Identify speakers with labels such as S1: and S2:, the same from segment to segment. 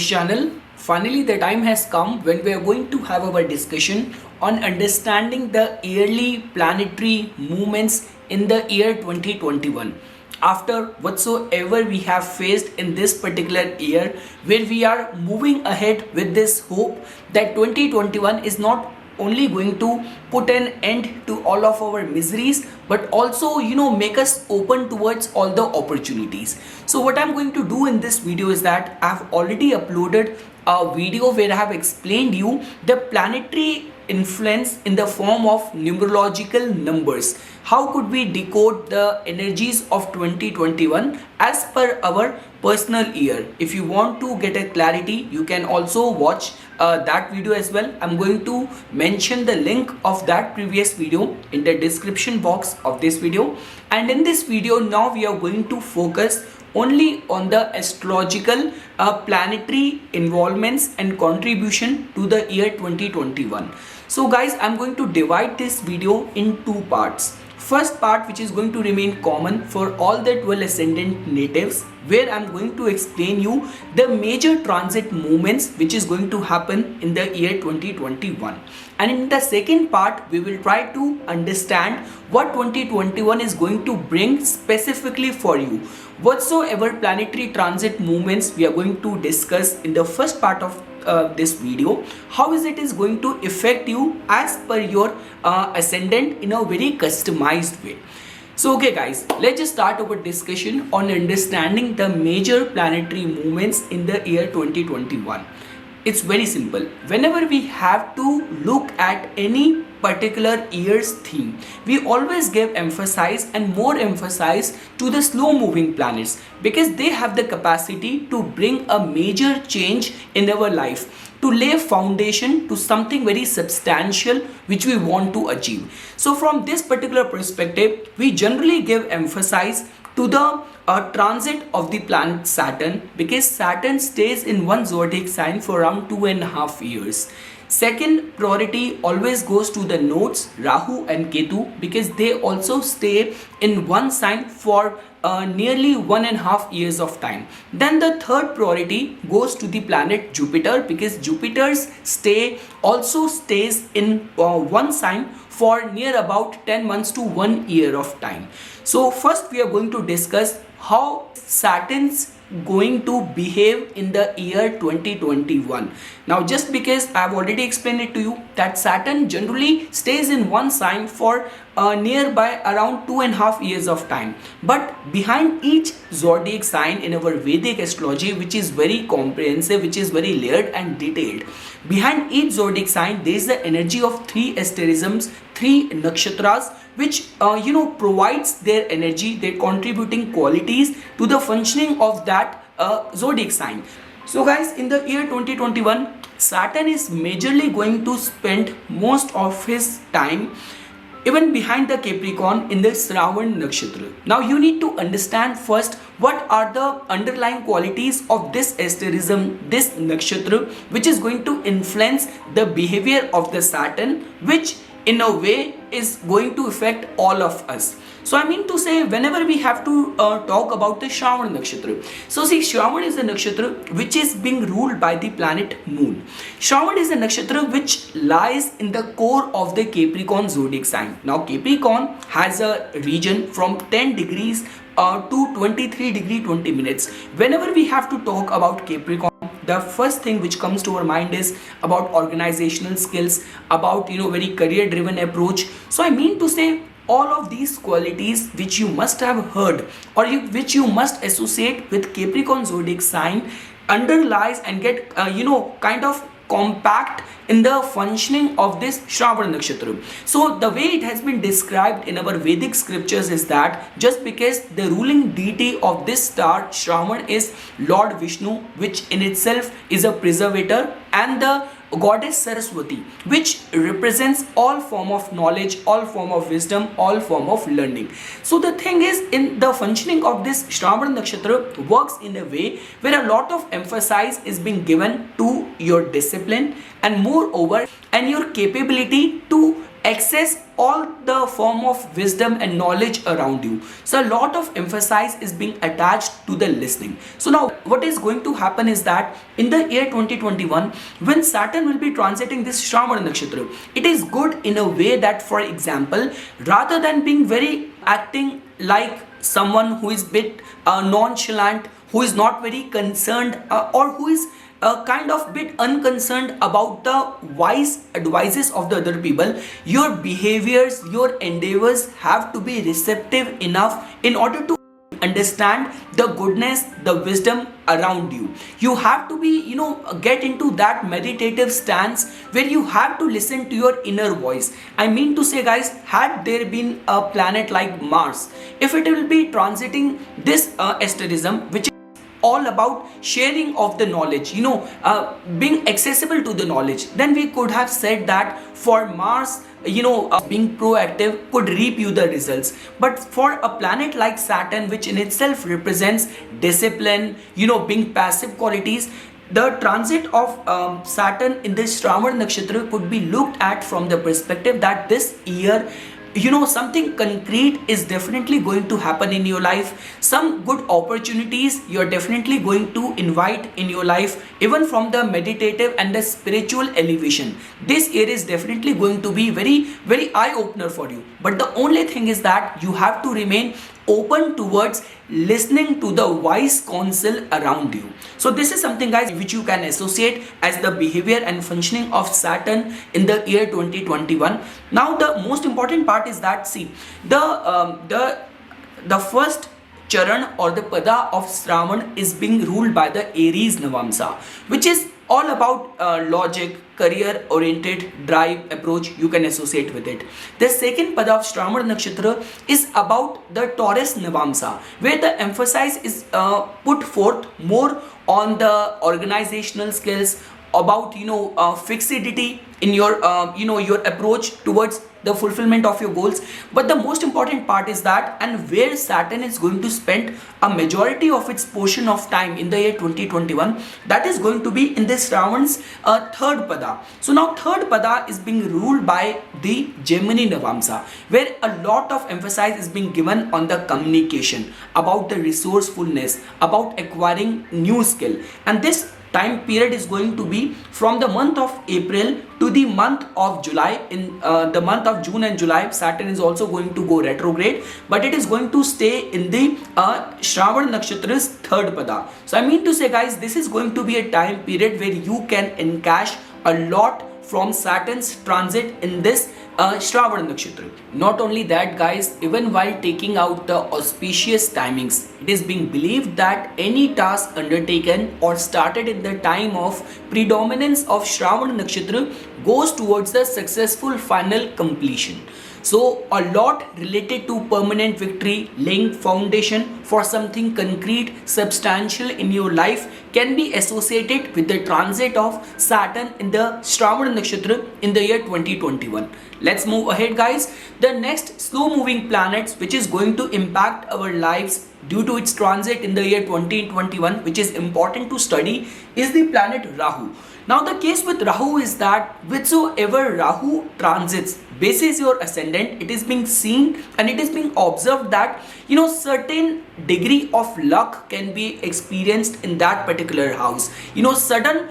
S1: this channel. Finally, the time has come when we are going to have our discussion on understanding the yearly planetary movements in the year 2021. After whatsoever we have faced in this particular year, where we are moving ahead with this hope that 2021 is not only going to put an end to all of our miseries, but also make us open towards all the opportunities. So what I'm going to do in this video is that I've already uploaded a video where I have explained you the planetary influence in the form of numerological numbers. How could we decode the energies of 2021 as per our personal year? If you want to get a clarity, you can also watch that video as well. I'm going to mention the link of that previous video in the description box of this video. And in this video now we are going to focus only on the astrological planetary involvements and contribution to the year 2021. So guys, I'm going to divide this video in two parts. First part, which is going to remain common for all the 12 ascendant natives, where I'm going to explain you the major transit movements which is going to happen in the year 2021. And in the second part, we will try to understand what 2021 is going to bring specifically for you. Whatsoever planetary transit movements we are going to discuss in the first part of this video, how is it going to affect you as per your ascendant in a very customized way. So okay guys, let's just start our discussion on understanding the major planetary movements in the year 2021. It's very simple. Whenever we have to look at any particular year's theme, we always give emphasis and more emphasis to the slow moving planets, because they have the capacity to bring a major change in our life, to lay foundation to something very substantial which we want to achieve. So from this particular perspective, we generally give emphasis to the transit of the planet Saturn, because Saturn stays in one zodiac sign for around 2.5 years. Second priority always goes to the nodes Rahu and Ketu, because they also stay in one sign for nearly 1.5 years of time. Then the third priority goes to the planet Jupiter, because Jupiter's stay also stays in one sign for near about 10 months to 1 year of time. So first we are going to discuss how Saturn's going to behave in the year 2021. Now just because I have already explained it to you that Saturn generally stays in one sign for nearby around 2.5 years of time, but behind each zodiac sign in our Vedic astrology, which is very comprehensive, which is very layered and detailed, behind each zodiac sign there is the energy of 3 asterisms, 3 nakshatras, which provides their energy, their contributing qualities to the functioning of that zodiac sign. So guys, in the year 2021, Saturn is majorly going to spend most of his time even behind the Capricorn in the Shravan Nakshatra. Now you need to understand first what are the underlying qualities of this asterism, this nakshatra, which is going to influence the behavior of the Saturn, which in a way is going to affect all of us. So I mean to say, whenever we have to talk about the Shravan Nakshatra. So see, Shravan is a nakshatra which is being ruled by the planet Moon. Shravan is a nakshatra which lies in the core of the Capricorn zodiac sign. Now Capricorn has a region from 10 degrees to 23 degree 20 minutes. Whenever we have to talk about Capricorn, the first thing which comes to our mind is about organizational skills, about very career driven approach. So I mean to say, all of these qualities which you must have heard or which you must associate with Capricorn zodiac sign underlies and get kind of compact in the functioning of this Shravan Nakshatra. So the way it has been described in our Vedic scriptures is that just because the ruling deity of this star Shravan is Lord Vishnu, which in itself is a preservator, and the goddess Saraswati, which represents all form of knowledge, all form of wisdom, all form of learning. So the thing is, in the functioning of this Shravan Nakshatra works in a way where a lot of emphasis is being given to your discipline and moreover and your capability to access all the form of wisdom and knowledge around you. So a lot of emphasis is being attached to the listening. So now what is going to happen is that in the year 2021, when Saturn will be transiting this Shravana nakshatra, it is good in a way that, for example, rather than being very acting like someone who is bit nonchalant, who is not very concerned, or who is kind of bit unconcerned about the wise advices of the other people, your behaviors, your endeavors have to be receptive enough in order to understand the goodness, the wisdom around you. You have to be, get into that meditative stance where you have to listen to your inner voice. I mean to say, guys, had there been a planet like Mars, if it will be transiting this asterism, which all about sharing of the knowledge, being accessible to the knowledge, then we could have said that for Mars, being proactive could reap you the results. But for a planet like Saturn, which in itself represents discipline, being passive qualities, the transit of Saturn in this Shravana nakshatra could be looked at from the perspective that this year, something concrete is definitely going to happen in your life. Some good opportunities you're definitely going to invite in your life, even from the meditative and the spiritual elevation. This year is definitely going to be very, very eye-opener for you. But the only thing is that you have to remain open towards listening to the wise counsel around you. So this is something, guys, which you can associate as the behavior and functioning of Saturn in the year 2021. Now the most important part is that, see, the first charan or the pada of Shravan is being ruled by the Aries Navamsa, which is all about logic, career oriented drive approach. You can associate with it. The second pada of Shravana nakshatra is about the Taurus Navamsa, where the emphasis is put forth more on the organizational skills, about fixity in your your approach towards the fulfillment of your goals. But the most important part is that, and where Saturn is going to spend a majority of its portion of time in the year 2021, that is going to be in this Shravan's third pada. So now third pada is being ruled by the Gemini Navamsa, where a lot of emphasis is being given on the communication, about the resourcefulness, about acquiring new skill. And this time period is going to be from the month of April to the month of July. In the month of June and July, Saturn is also going to go retrograde, but it is going to stay in the Shravan nakshatra's third pada. So I mean to say, guys, this is going to be a time period where you can encash a lot from Saturn's transit in this Shravan nakshatra. Not only that, guys, even while taking out the auspicious timings, it is being believed that any task undertaken or started in the time of predominance of Shravan nakshatra goes towards the successful final completion. So a lot related to permanent victory, laying foundation for something concrete, substantial in your life, can be associated with the transit of Saturn in the Shravana nakshatra in the year 2021. Let's move ahead, guys. The next slow moving planet which is going to impact our lives due to its transit in the year 2021, which is important to study, is the planet Rahu. Now the case with Rahu is that whichsoever Rahu transits basis your ascendant, it is being seen and it is being observed that certain degree of luck can be experienced in that particular house. Sudden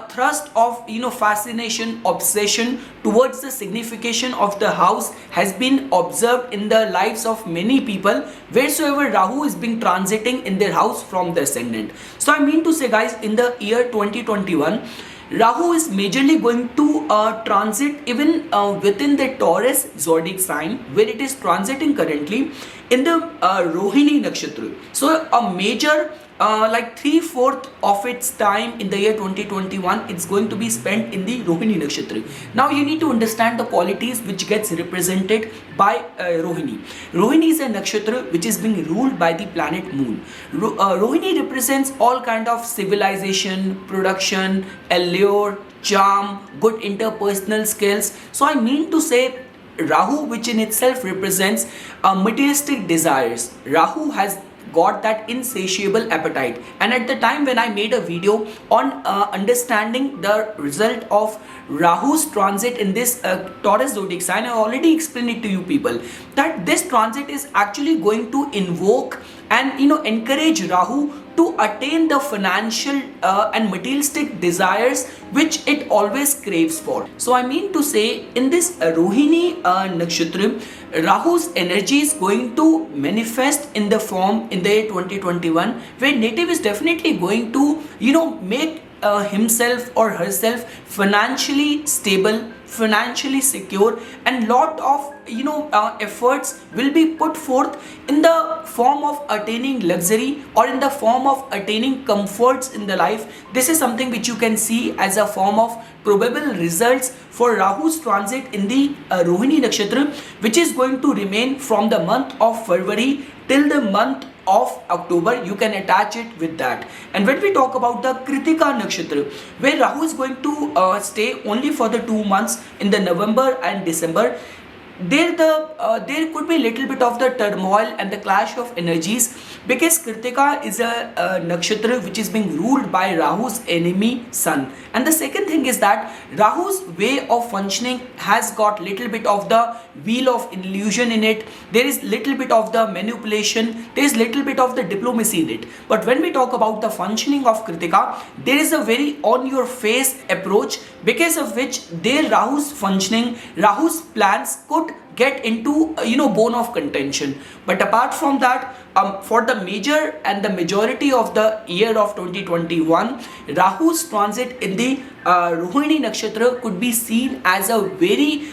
S1: thrust of fascination, obsession towards the signification of the house has been observed in the lives of many people wheresoever Rahu is being transiting in their house from the ascendant. So I mean to say, guys, in the year 2021, Rahu is majorly going to transit even within the Taurus zodiac sign, where it is transiting currently in the Rohini nakshatra. So a major like 3/4 of its time in the year 2021, it's going to be spent in the Rohini nakshatra. Now you need to understand the qualities which gets represented by Rohini. Rohini is a nakshatra which is being ruled by the planet Moon. Rohini represents all kind of civilization, production, allure, charm, good interpersonal skills. So I mean to say, Rahu, which in itself represents materialistic desires. Rahu has got that insatiable appetite. And at the time when I made a video on understanding the result of Rahu's transit in this Taurus zodiac sign, I already explained it to you people that this transit is actually going to invoke and encourage Rahu to attain the financial and materialistic desires which it always craves for. So I mean to say, in this Rohini Nakshatra, Rahu's energy is going to manifest in the form in the year 2021, where native is definitely going to make himself or herself financially stable, financially secure, and lot of efforts will be put forth in the form of attaining luxury or in the form of attaining comforts in the life. This is something which you can see as a form of probable results for Rahu's transit in the Rohini Nakshatra, which is going to remain from the month of February till the month of October. You can attach it with that. And when we talk about the Kritika Nakshatra, where Rahu is going to stay only for the 2 months in the November and December, there could be a little bit of the turmoil and the clash of energies, because Kritika is a nakshatra which is being ruled by Rahu's enemy Sun. And the second thing is that Rahu's way of functioning has got little bit of the wheel of illusion in it. There is little bit of the manipulation, there is little bit of the diplomacy in it. But when we talk about the functioning of Kritika, there is a very on your face approach, because of which there Rahu's functioning, Rahu's plans could get into bone of contention. But apart from that, for the major and the majority of the year of 2021, Rahu's transit in the Rohini Nakshatra could be seen as a very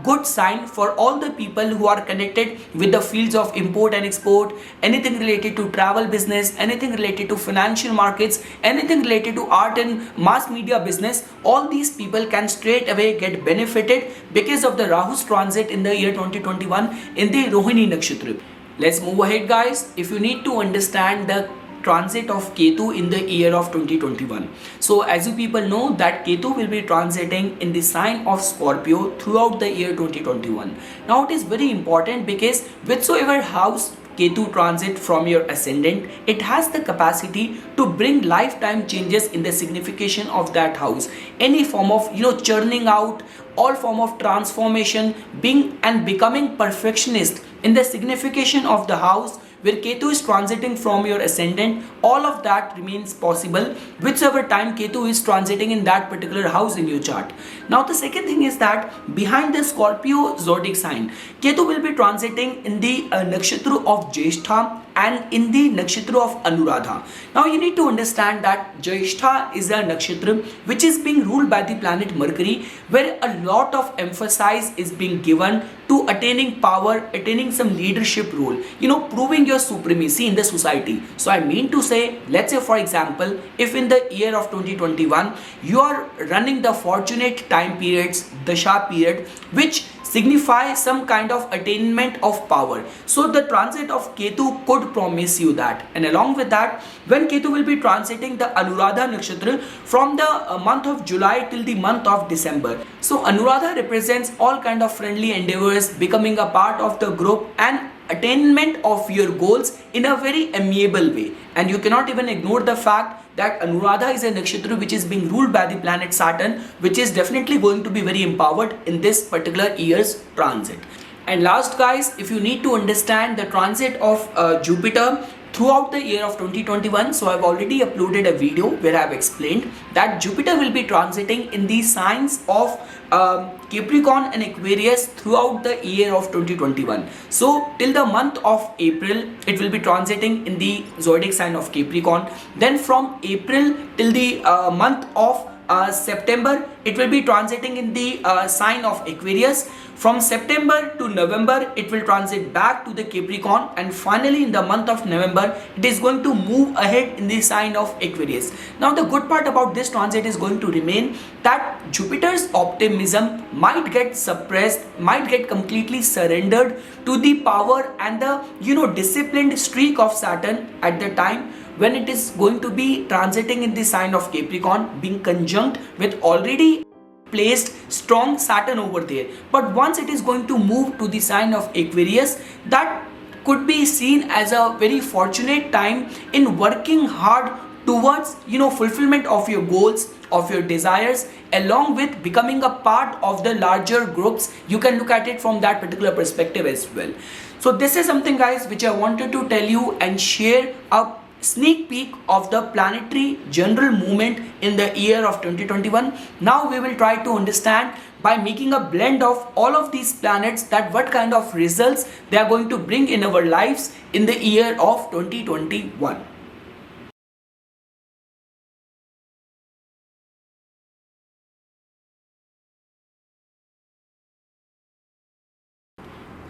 S1: good sign for all the people who are connected with the fields of import and export, anything related to travel business, anything related to financial markets, anything related to art and mass media business. All these people can straight away get benefited because of the Rahu's transit in the year 2021 in the Rohini Nakshatra. Let's move ahead, guys. If you need to understand the transit of Ketu in the year of 2021. So as you people know that Ketu will be transiting in the sign of Scorpio throughout the year 2021. Now it is very important, because whichsoever house Ketu transit from your ascendant, it has the capacity to bring lifetime changes in the signification of that house. Any form of churning out, all form of transformation, being and becoming perfectionist in the signification of the house where Ketu is transiting from your ascendant, all of that remains possible whichever time Ketu is transiting in that particular house in your chart. Now the second thing is that behind the Scorpio zodiac sign, Ketu will be transiting in the nakshatra of Jyeshtha and in the nakshatra of Anuradha. Now you need to understand that Jyeshtha is a nakshatra which is being ruled by the planet Mercury, where a lot of emphasis is being given to attaining power, attaining some leadership role, proving your supremacy in the society. So I mean to say, let's say for example, if in the year of 2021 you are running the fortunate time periods, Dasha period, which signify some kind of attainment of power. So the transit of Ketu could promise you that. And along with that, when Ketu will be transiting the Anuradha Nakshatra from the month of July till the month of December. So Anuradha represents all kind of friendly endeavors, becoming a part of the group and attainment of your goals in a very amiable way. And you cannot even ignore the fact that Anuradha is a nakshatra which is being ruled by the planet Saturn, which is definitely going to be very empowered in this particular year's transit. And last, guys, if you need to understand the transit of Jupiter throughout the year of 2021, so I've already uploaded a video where I've explained that Jupiter will be transiting in the signs of Capricorn and Aquarius throughout the year of 2021. So till the month of April, it will be transiting in the zodiac sign of Capricorn. Then from April till the month of September, it will be transiting in the sign of Aquarius. From September to November, it will transit back to the Capricorn, and finally in the month of November, it is going to move ahead in the sign of Aquarius. Now the good part about this transit is going to remain that Jupiter's optimism might get suppressed, might get completely surrendered to the power and the disciplined streak of Saturn at the time when it is going to be transiting in the sign of Capricorn, being conjunct with already placed strong Saturn over there. But once it is going to move to the sign of Aquarius, that could be seen as a very fortunate time in working hard towards fulfillment of your goals, of your desires, along with becoming a part of the larger groups. You can look at it from that particular perspective as well. So this is something, guys, which I wanted to tell you and share a sneak peek of the planetary general movement in the year of 2021. Now we will try to understand by making a blend of all of these planets that what kind of results they are going to bring in our lives in the year of 2021.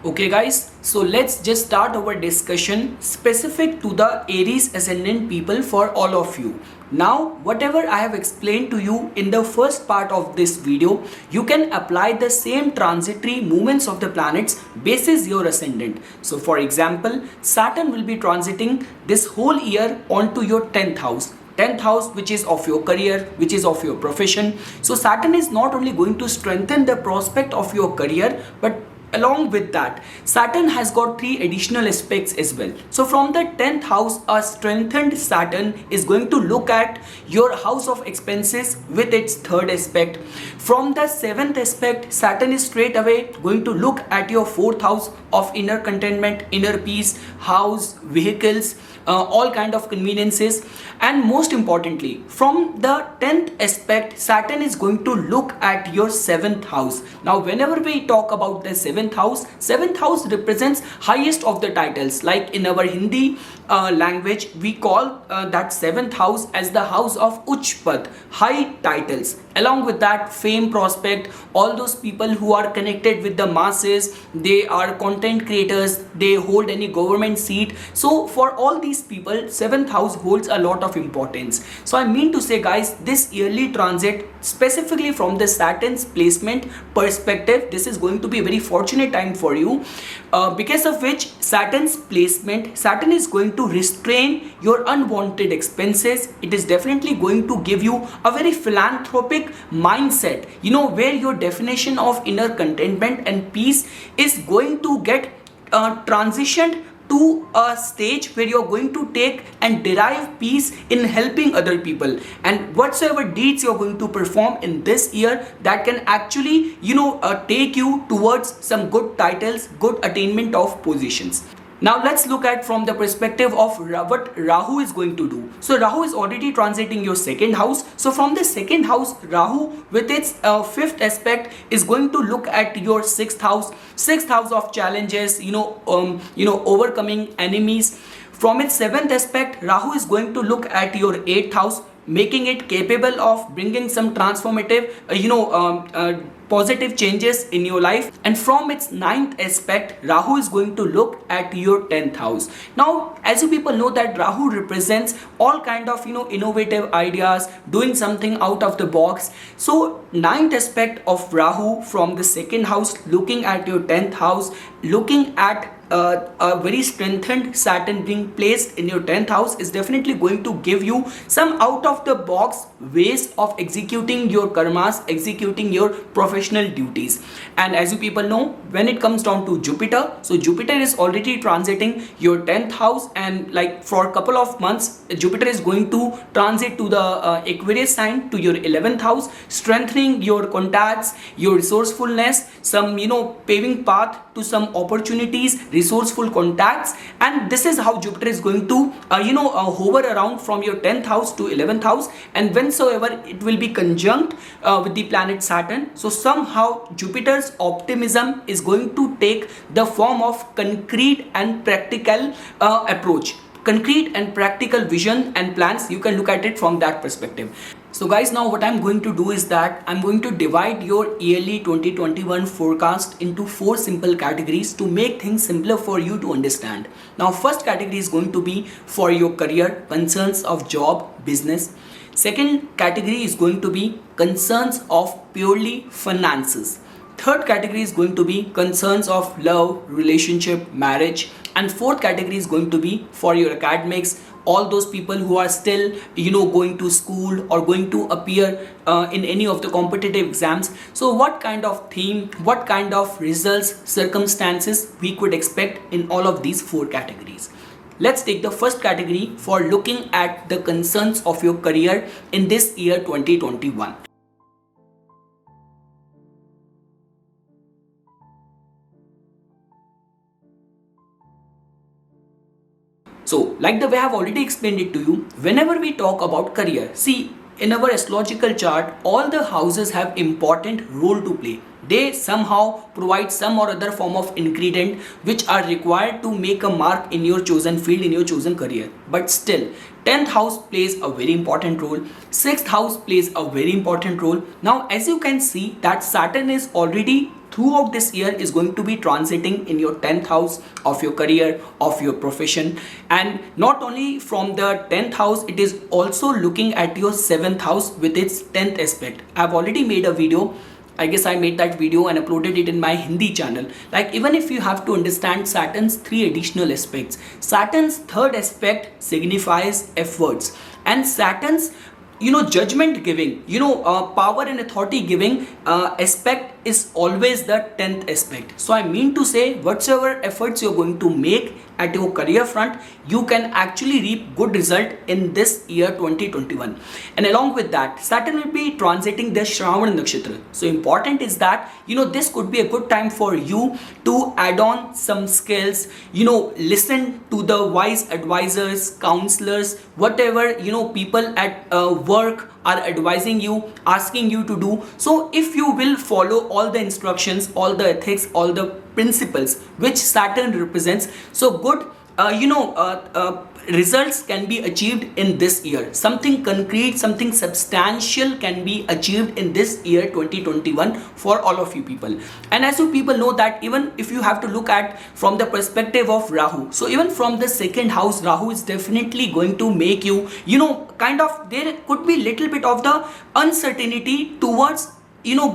S1: Okay guys, so let's just start our discussion specific to the Aries ascendant people for all of you. Now, whatever I have explained to you in the first part of this video, you can apply the same transitory movements of the planets basis your ascendant. So for example, Saturn will be transiting this whole year onto your 10th house. 10th house, which is of your career, which is of your profession. So Saturn is not only going to strengthen the prospect of your career, but along with that, Saturn has got 3 additional aspects as well. So from the 10th house, a strengthened Saturn is going to look at your house of expenses with its 3rd aspect. From the 7th aspect, Saturn is straight away going to look at your 4th house of inner contentment, inner peace, house, vehicles, all kind of conveniences. And most importantly, from the 10th aspect, Saturn is going to look at your 7th house. Now whenever we talk about the 7th house represents highest of the titles. Like in our Hindi language, we call that 7th house as the house of Uch Pad, high titles. Along with that, fame, prospect, all those people who are connected with the masses, they are content creators, they hold any government seat. So for all these people, 7th house holds a lot of importance. So I mean to say, guys, this yearly transit, specifically from the Saturn's placement perspective, this is going to be a very fortunate time for you, because of which Saturn is going to restrain your unwanted expenses. It is definitely going to give you a very philanthropic mindset, where your definition of inner contentment and peace is going to get transitioned to a stage where you're going to take and derive peace in helping other people, and whatsoever deeds you're going to perform in this year that can actually take you towards some good titles, good attainment of positions. Now let's look at from the perspective of what Rahu is going to do. So Rahu is already transiting your 2nd house. So from the 2nd house, Rahu with its 5th aspect is going to look at your 6th house. 6th house of challenges, overcoming enemies. From its 7th aspect, Rahu is going to look at your 8th house, making it capable of bringing some transformative, positive changes in your life. And from its 9th aspect, Rahu is going to look at your 10th house. Now, as you people know that Rahu represents all kind of innovative ideas, doing something out of the box. So 9th aspect of Rahu from the 2nd house looking at your 10th house, looking at a very strengthened Saturn being placed in your 10th house is definitely going to give you some out of the box ways of executing your karmas, executing your professional duties. And as you people know, when it comes down to Jupiter, so Jupiter is already transiting your 10th house, and like for a couple of months Jupiter is going to transit to the Aquarius sign, to your 11th house, strengthening your contacts, your resourcefulness, some paving path to some opportunities, resourceful contacts. And this is how Jupiter is going to hover around from your 10th house to 11th house, and whensoever it will be conjunct with the planet Saturn, so somehow Jupiter's optimism is going to take the form of concrete and practical approach, concrete and practical vision and plans. You can look at it from that perspective. So guys, now what I'm going to do is that I'm going to divide your yearly 2021 forecast into 4 simple categories to make things simpler for you to understand. Now first category is going to be for your career, concerns of job, business. Second category is going to be concerns of purely finances. Third category is going to be concerns of love, relationship, marriage. And fourth category is going to be for your academics, all those people who are still going to school or going to appear in any of the competitive exams. So what kind of theme, what kind of results, circumstances we could expect in all of these four categories. Let's take the first category for looking at the concerns of your career in this year 2021. So, like the way I have already explained it to you, whenever we talk about career, see, in our astrological chart, all the houses have important role to play. They somehow provide some or other form of ingredient which are required to make a mark in your chosen field, in your chosen career. But still, 10th house plays a very important role. 6th house plays a very important role. Now, as you can see that Saturn is already throughout this year is going to be transiting in your 10th house of your career, of your profession. And not only from the 10th house, it is also looking at your 7th house with its 10th aspect. I've already made a video. I guess I made that video and uploaded it in my Hindi channel. Like, even if you have to understand Saturn's 3 additional aspects, Saturn's 3rd aspect signifies efforts, and Saturn's judgment giving, power and authority giving aspect is always the 10th aspect. So I mean to say, whatsoever efforts you're going to make at your career front, you can actually reap good result in this year 2021. And along with that, Saturn will be transiting the Shravan Nakshatra. So important is that, this could be a good time for you to add on some skills, listen to the wise advisors, counselors, whatever, people at work are advising you, asking you to do. So if you will follow all the instructions, all the ethics, all the principles which Saturn represents, so good results can be achieved in this year. Something concrete, something substantial can be achieved in this year 2021 for all of you people. And as you people know that even if you have to look at from the perspective of Rahu, so even from the 2nd house, Rahu is definitely going to make you, there could be little bit of the uncertainty towards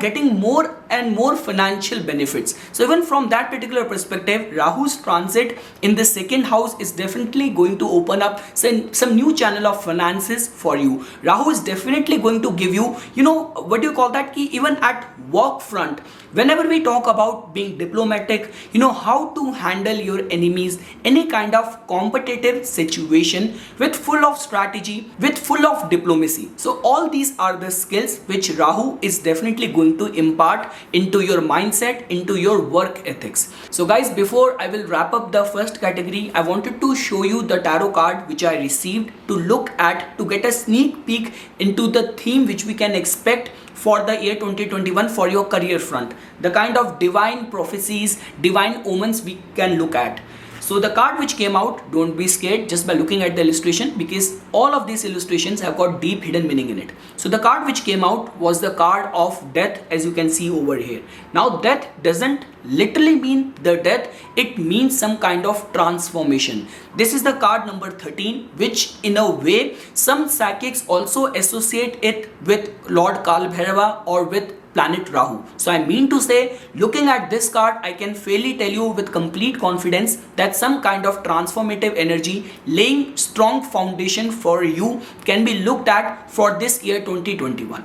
S1: getting more and more financial benefits. So even from that particular perspective, Rahu's transit in the 2nd house is definitely going to open up some new channel of finances for you. Rahu is definitely going to give you, even at work front, whenever we talk about being diplomatic, how to handle your enemies, any kind of competitive situation with full of strategy, with full of diplomacy. So all these are the skills which Rahu is definitely going to impart into your mindset, into your work ethics. So guys, before I will wrap up the first category, I wanted to show you the tarot card which I received to look at, to get a sneak peek into the theme which we can expect for the year 2021 for your career front, the kind of divine prophecies, divine omens we can look at. So the card which came out, don't be scared just by looking at the illustration, because all of these illustrations have got deep hidden meaning in it. So the card which came out was the card of death, as you can see over here. Now death doesn't literally mean the death, it means some kind of transformation. This is the card number 13, which in a way some psychics also associate it with Lord Kal Bhairava or with planet Rahu. So I mean to say, looking at this card, I can fairly tell you with complete confidence that some kind of transformative energy laying strong foundation for you can be looked at for this year 2021.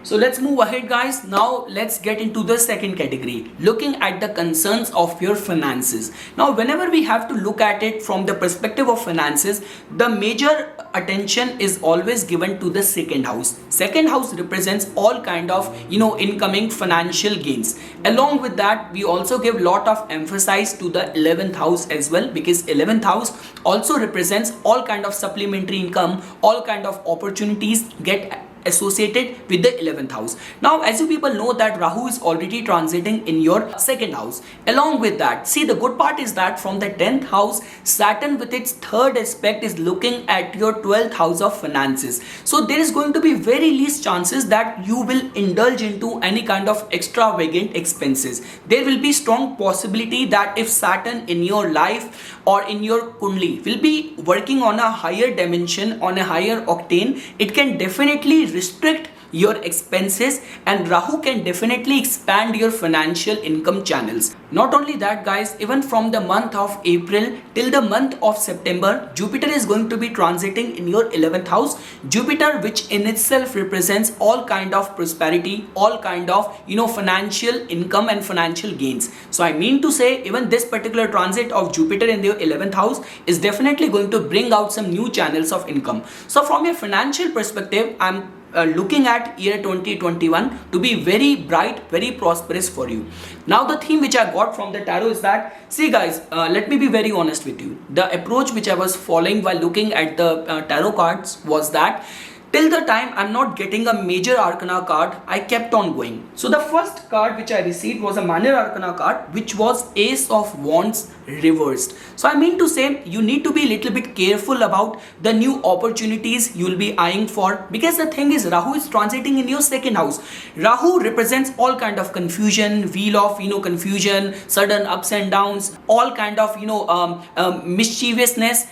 S1: So let's move ahead guys. Now let's get into the second category, looking at the concerns of your finances. Now whenever we have to look at it from the perspective of finances, the major attention is always given to the 2nd house. 2nd house represents all kind of incoming financial gains. Along with that, we also give lot of emphasis to the 11th house as well, because 11th house also represents all kind of supplementary income, all kind of opportunities get associated with the 11th house. Now as you people know that Rahu is already transiting in your 2nd house. Along with that, see, the good part is that from the 10th house, Saturn with its 3rd aspect is looking at your 12th house of finances. So there is going to be very least chances that you will indulge into any kind of extravagant expenses. There will be strong possibility that if Saturn in your life or in your Kundli will be working on a higher dimension, on a higher octane, it can definitely restrict your expenses, and Rahu can definitely expand your financial income channels. Not only that guys, even from the month of April till the month of September, Jupiter is going to be transiting in your 11th house. Jupiter, which in itself represents all kind of prosperity, all kind of financial income and financial gains. So I mean to say, even this particular transit of Jupiter in the 11th house is definitely going to bring out some new channels of income. So from a financial perspective, I'm looking at year 2021 to be very bright, very prosperous for you. Now the theme which I got from the tarot is that, see guys, let me be very honest with you. The approach which I was following while looking at the tarot cards was that till the time I'm not getting a major arcana card, I kept on going. So the first card which I received was a minor arcana card, which was Ace of Wands reversed. So I mean to say, you need to be a little bit careful about the new opportunities you'll be eyeing for, because the thing is, Rahu is transiting in your second house. Rahu represents all kind of confusion, wheel of confusion, sudden ups and downs, all kind of mischievousness,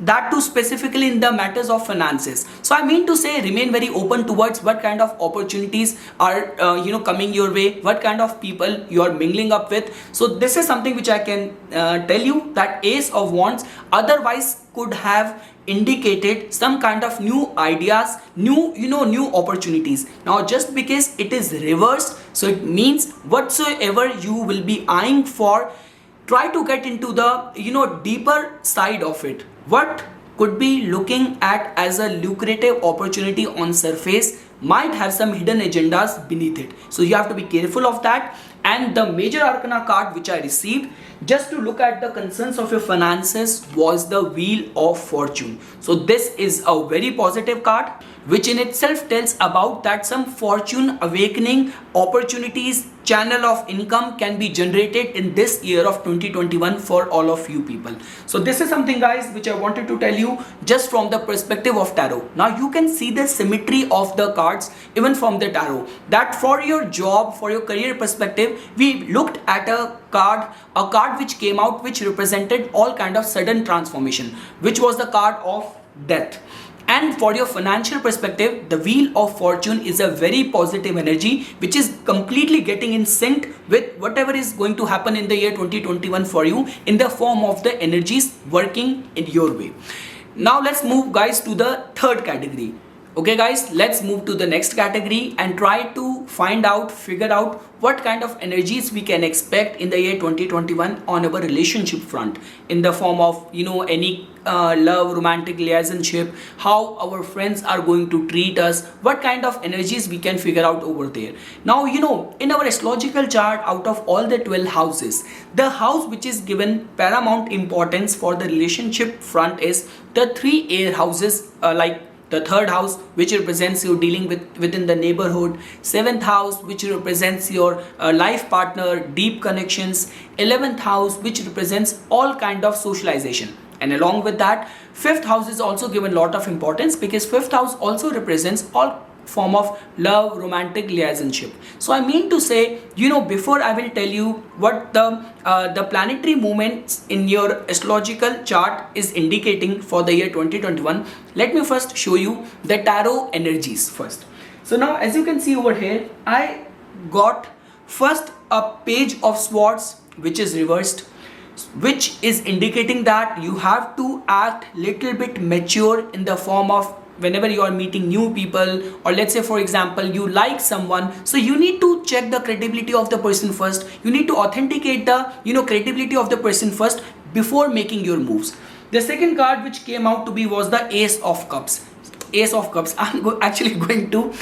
S1: that too specifically in the matters of finances. So I mean to say, remain very open towards what kind of opportunities are coming your way, what kind of people you are mingling up with. So this is something which I can tell you, that Ace of Wands otherwise could have indicated some kind of new ideas, new opportunities. Now just because it is reversed, so it means whatsoever you will be eyeing for, try to get into the deeper side of it. What could be looking at as a lucrative opportunity on surface might have some hidden agendas beneath it. So you have to be careful of that. And the major arcana card which I received just to look at the concerns of your finances was the Wheel of Fortune. So this is a very positive card, which in itself tells about that some fortune awakening opportunities, channel of income can be generated in this year of 2021 for all of you people. So this is something guys which I wanted to tell you just from the perspective of tarot. Now you can see the symmetry of the cards even from the tarot, that for your job, for your career perspective, we looked at a card which came out which represented all kind of sudden transformation, which was the card of death. And for your financial perspective, the Wheel of Fortune is a very positive energy which is completely getting in sync with whatever is going to happen in the year 2021 for you in the form of the energies working in your way. Now let's move guys to the third category. Okay guys, let's move to the next category and try to figure out what kind of energies we can expect in the year 2021 on our relationship front, in the form of any love, romantic relationship, how our friends are going to treat us, what kind of energies we can figure out over there. Now in our astrological chart, out of all the 12 houses, the house which is given paramount importance for the relationship front is the 3 air houses, like the third house which represents you dealing within the neighborhood, 7th house which represents your life partner, deep connections, 11th house which represents all kind of socialization, and along with that 5th house is also given a lot of importance because 5th house also represents all form of love, romantic relationship. So I mean to say, before I will tell you what the planetary movements in your astrological chart is indicating for the year 2021, let me first show you the tarot energies first. So now as you can see over here, I got first a Page of Swords which is reversed, which is indicating that you have to act little bit mature in the form of whenever you are meeting new people, or let's say for example you like someone, so you need to check the credibility of the person first. You need to authenticate the credibility of the person first before making your moves. The second card which came out to be was the Ace of Cups. Ace of Cups. I'm actually going to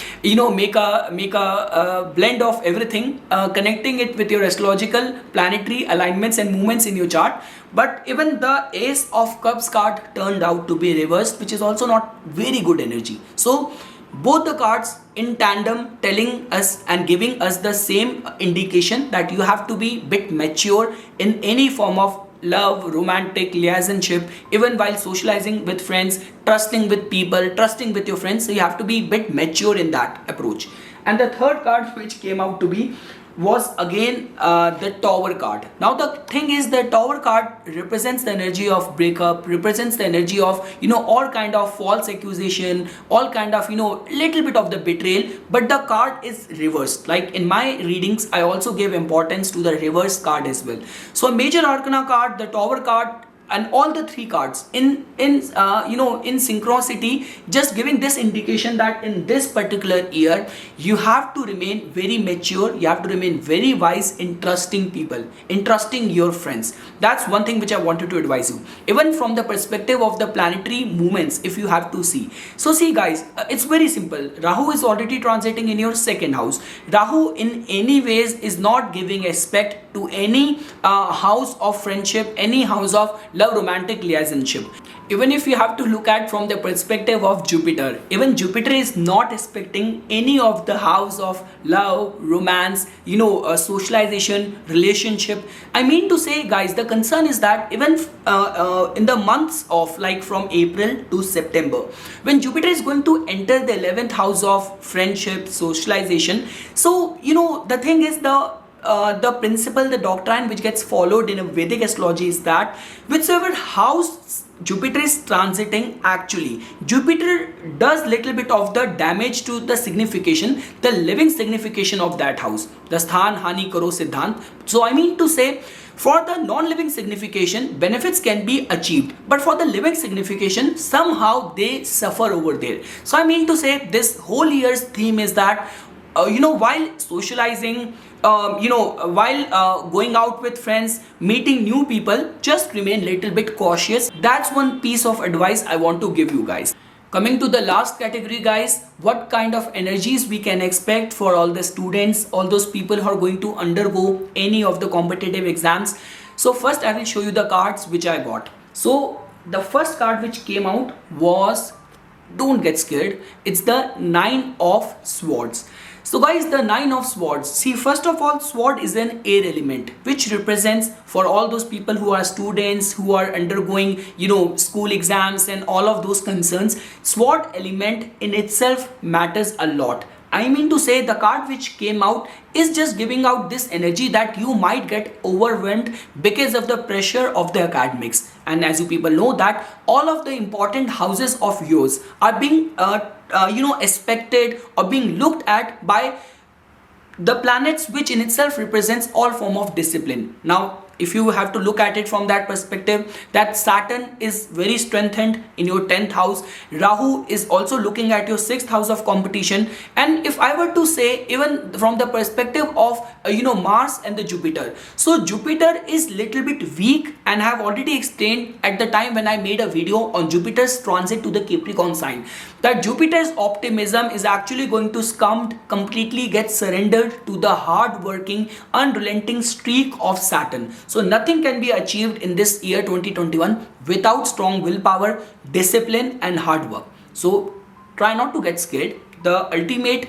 S1: make a blend of everything, connecting it with your astrological planetary alignments and movements in your chart. But even the Ace of Cups card turned out to be reversed, which is also not very good energy. So both the cards in tandem telling us and giving us the same indication that you have to be bit mature in any form of love, romantic relationship, even while socializing with friends, trusting with people, trusting with your friends. So you have to be a bit mature in that approach. And the third card which came out to be was again the Tower card. Now the thing is, the Tower card represents the energy of breakup, represents the energy of, you know, all kind of false accusation, all kind of, you know, little bit of the betrayal. But the card is reversed. Like in my readings, I also gave importance to the reverse card as well. So a major arcana card, the Tower card, and all the three cards in you know, in synchronicity, just giving this indication that in this particular year you have to remain very mature, you have to remain very wise in trusting people, in trusting your friends. That's one thing which I wanted to advise you, even from the perspective of the planetary movements. If you have to see, so see guys, it's very simple. Rahu is already transiting in your second house. Rahu in any ways is not giving aspect to any house of friendship, any house of love, romantic relationship. Even if you have to look at from the perspective of Jupiter, even Jupiter is not expecting any of the house of love, romance, you know, socialization, relationship. I mean to say guys, the concern is that even in the months of, like, from April to September, when Jupiter is going to enter the 11th house of friendship, socialization. So you know, the thing is, the principle, the doctrine which gets followed in a Vedic astrology is that whichever house Jupiter is transiting, actually Jupiter does little bit of the damage to the signification, the living signification of that house, the sthan hani karo siddhant. So I mean to say, for the non-living signification, benefits can be achieved, but for the living signification, somehow they suffer over there. So I mean to say, this whole year's theme is that you know, while socializing, you know, while going out with friends, meeting new people, just remain little bit cautious. That's one piece of advice I want to give you guys. Coming to the last category guys, what kind of energies we can expect for all the students, all those people who are going to undergo any of the competitive exams. So first I will show you the cards which I got. So the first card which came out was, don't get scared, it's the Nine of Swords. So guys, the Nine of Swords, see, first of all, sword is an air element which represents for all those people who are students, who are undergoing, you know, school exams and all of those concerns. Sword element in itself matters a lot. I mean to say, the card which came out is just giving out this energy that you might get overwhelmed because of the pressure of the academics. And as you people know that all of the important houses of yours are being you know, expected or being looked at by the planets, which in itself represents all form of discipline. Now if you have to look at it from that perspective, that Saturn is very strengthened in your 10th house. Rahu is also looking at your 6th house of competition. And if I were to say, even from the perspective of you know, Mars and the Jupiter, so Jupiter is little bit weak, and I have already explained at the time when I made a video on Jupiter's transit to the Capricorn sign, that Jupiter's optimism is actually going to completely get surrendered to the hard working, unrelenting streak of Saturn. So nothing can be achieved in this year 2021 without strong willpower, discipline and hard work. So try not to get scared. The ultimate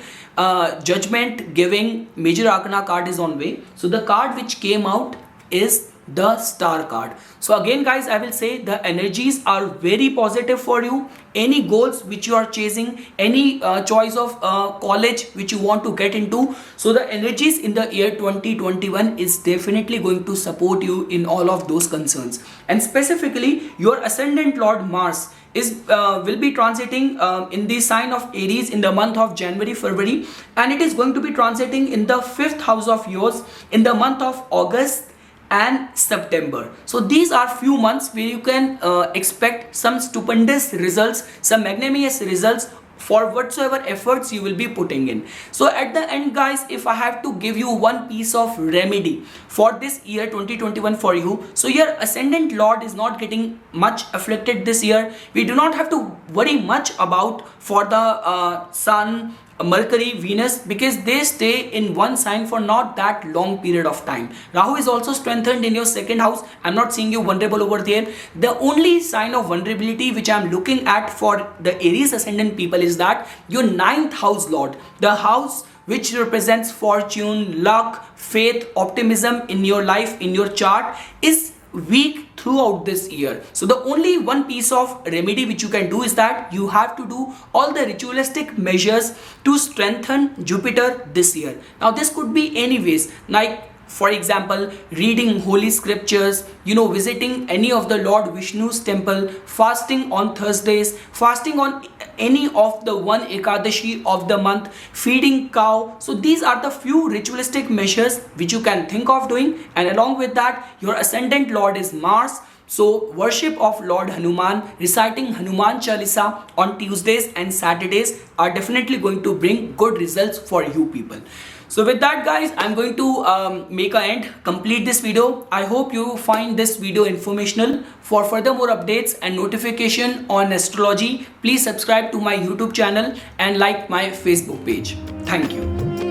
S1: judgment giving major arcana card is on way. So the card which came out is the Star card. So again guys, I will say the energies are very positive for you. Any goals which you are chasing, any choice of college which you want to get into, so the energies in the year 2021 is definitely going to support you in all of those concerns. And specifically your ascendant Lord Mars is will be transiting in the sign of Aries in the month of January, February, and it is going to be transiting in the 5th house of yours in the month of August and September. So these are few months where you can expect some stupendous results, some magnanimous results for whatsoever efforts you will be putting in. So at the end guys, if I have to give you one piece of remedy for this year 2021 for you, so your ascendant Lord is not getting much afflicted this year. We do not have to worry much about for the Sun, Mercury, Venus, because they stay in one sign for not that long period of time. Rahu is also strengthened in your 2nd house. I'm not seeing you vulnerable over there. The only sign of vulnerability which I'm looking at for the Aries ascendant people is that your 9th house Lord, the house which represents fortune, luck, faith, optimism in your life, in your chart, is weak throughout this year. So the only one piece of remedy which you can do is that you have to do all the ritualistic measures to strengthen Jupiter this year. Now this could be anyways, like for example, reading holy scriptures, visiting any of the Lord Vishnu's temple, fasting on Thursdays, fasting on any of the one Ekadashi of the month, feeding cow. So these are the few ritualistic measures which you can think of doing. And along with that, your ascendant Lord is Mars. So worship of Lord Hanuman, reciting Hanuman Chalisa on Tuesdays and Saturdays are definitely going to bring good results for you people. So with that guys, I'm going to make an end, complete this video. I hope you find this video informational. For further more updates and notification on astrology, please subscribe to my YouTube channel and like my Facebook page. Thank you.